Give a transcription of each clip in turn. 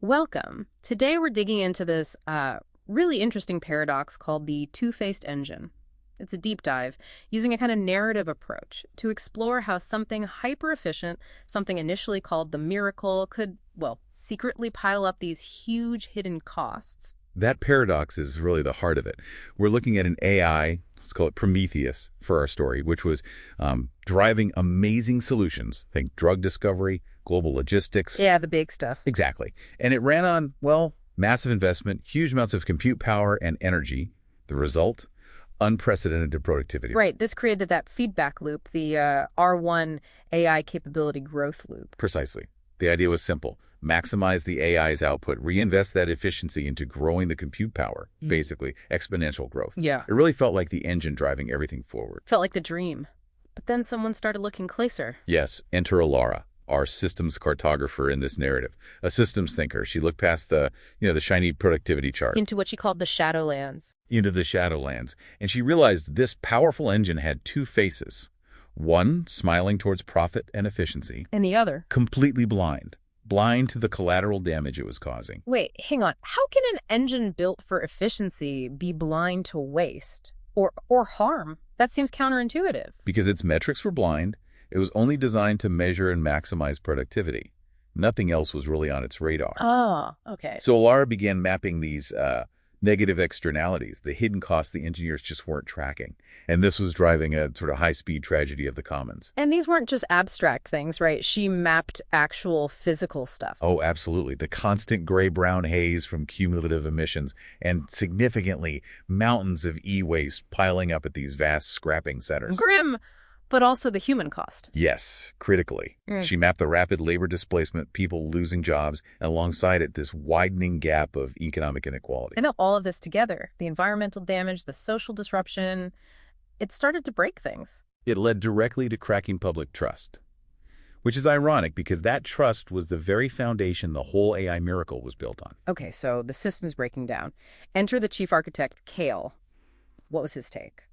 Welcome. Today we're digging into this really interesting paradox called the two-faced engine. It's a deep dive using a kind of narrative approach to explore how something hyper-efficient, something initially called the miracle, could, well, secretly pile up these huge hidden costs. That paradox is really the heart of it. We're looking at an AI, let's call it Prometheus for our story, which was driving amazing solutions. Think drug discovery, global logistics. Yeah, the big stuff. Exactly. And it ran on, well, massive investment, huge amounts of compute power and energy. The result, unprecedented productivity. Right, this created that feedback loop, the R1 AI capability growth loop. Precisely. The idea was simple. Maximize the AI's output, reinvest that efficiency into growing the compute power, basically exponential growth. Yeah. It really felt like the engine driving everything forward. Felt like the dream. But then someone started looking closer. Yes, enter Alara, our systems cartographer in this narrative, a systems thinker. She looked past the shiny productivity chart Into what she called the Shadowlands. into the Shadowlands, and she realized this powerful engine had two faces. One smiling towards profit and efficiency, And the other. completely blind to the collateral damage it was causing. Wait, hang on. How can an engine built for efficiency be blind to waste? Or harm? That seems counterintuitive. Because its metrics were blind, it was only designed to measure and maximize productivity. Nothing else was really on its radar. Oh, okay. So Alara began mapping these negative externalities, the hidden costs the engineers just weren't tracking. And this was driving a sort of high-speed tragedy of the commons. And these weren't just abstract things, right? She mapped actual physical stuff. Oh, absolutely. The constant gray-brown haze from cumulative emissions and significantly mountains of e-waste piling up at these vast scrapping centers. Grim, but also the human cost. Yes, critically. She mapped the rapid labor displacement, people losing jobs, and alongside it, this widening gap of economic inequality. And all of this together, the environmental damage, the social disruption, it started to break things. It led directly to cracking public trust, which is ironic because that trust was the very foundation the whole AI miracle was built on. Okay, so the system's breaking down. Enter the chief architect, Kale. What was his take?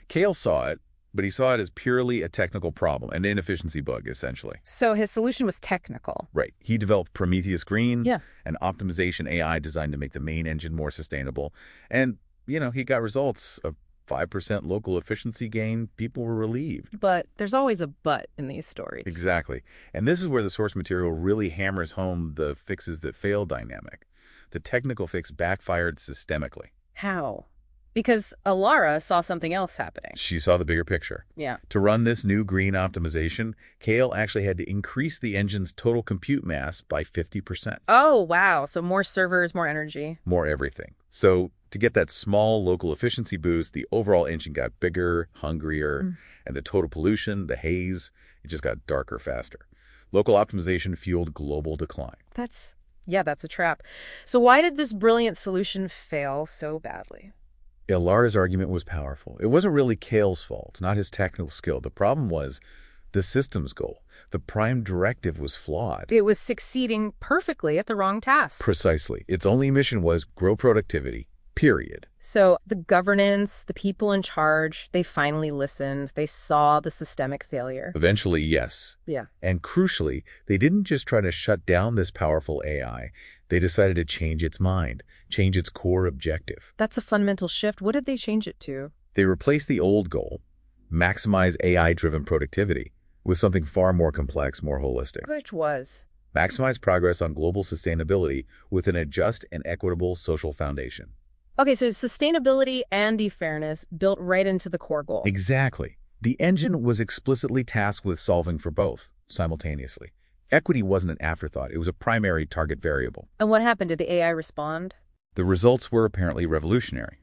Kale saw it, but he saw it as purely a technical problem, an inefficiency bug, essentially. So his solution was technical. Right. He developed Prometheus Green, Yeah. an optimization AI designed to make the main engine more sustainable. And, he got results, a 5% local efficiency gain. People were relieved. But there's always a but in these stories. Exactly. And this is where the source material really hammers home the fixes that fail dynamic. The technical fix backfired systemically. How? Because Alara saw something else happening. She saw the bigger picture. Yeah. To run this new green optimization, Kale actually had to increase the engine's total compute mass by 50%. Oh, wow. So more servers, more energy. More everything. So to get that small local efficiency boost, the overall engine got bigger, hungrier, and the total pollution, the haze, it just got darker faster. Local optimization fueled global decline. That's a trap. So why did this brilliant solution fail so badly? Alara's argument was powerful. It wasn't really Kale's fault, not his technical skill. The problem was the system's goal. The prime directive was flawed. It was succeeding perfectly at the wrong task. Precisely. Its only mission was grow productivity, period. So the governance, the people in charge, they finally listened. They saw the systemic failure. Eventually, yes. Yeah. And crucially, they didn't just try to shut down this powerful AI. They decided to change its mind, change its core objective. That's a fundamental shift. What did they change it to? They replaced the old goal, maximize AI-driven productivity, with something far more complex, more holistic. Which was? Maximize progress on global sustainability within a just and equitable social foundation. Okay, so sustainability and fairness built right into the core goal. Exactly. The engine was explicitly tasked with solving for both simultaneously. Equity wasn't an afterthought. It was a primary target variable. And what happened? Did the AI respond? The results were apparently revolutionary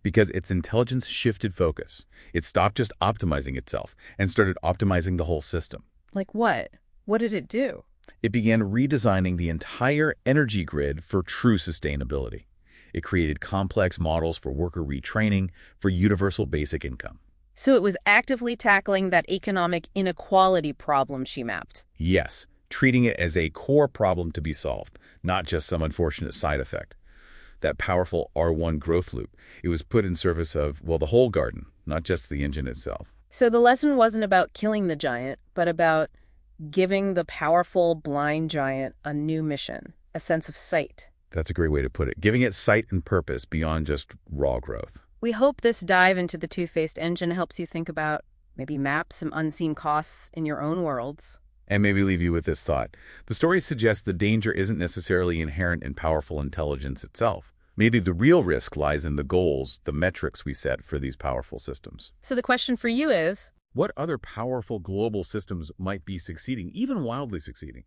because its intelligence shifted focus. It stopped just optimizing itself and started optimizing the whole system. Like what? What did it do? It began redesigning the entire energy grid for true sustainability. It created complex models for worker retraining, for universal basic income. So it was actively tackling that economic inequality problem she mapped. Yes, treating it as a core problem to be solved, not just some unfortunate side effect. That powerful R1 growth loop, it was put in service of, well, the whole garden, not just the engine itself. So the lesson wasn't about killing the giant, but about giving the powerful blind giant a new mission. a sense of sight. That's a great way to put it. Giving it sight and purpose beyond just raw growth. We hope this dive into the two-faced engine helps you think about, maybe map some unseen costs in your own worlds. And maybe leave you with this thought. The story suggests the danger isn't necessarily inherent in powerful intelligence itself. Maybe the real risk lies in the goals, the metrics we set for these powerful systems. So the question for you is, What other powerful global systems might be succeeding, even wildly succeeding,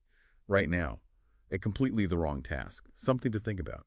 right now? A completely the wrong task. Something to think about.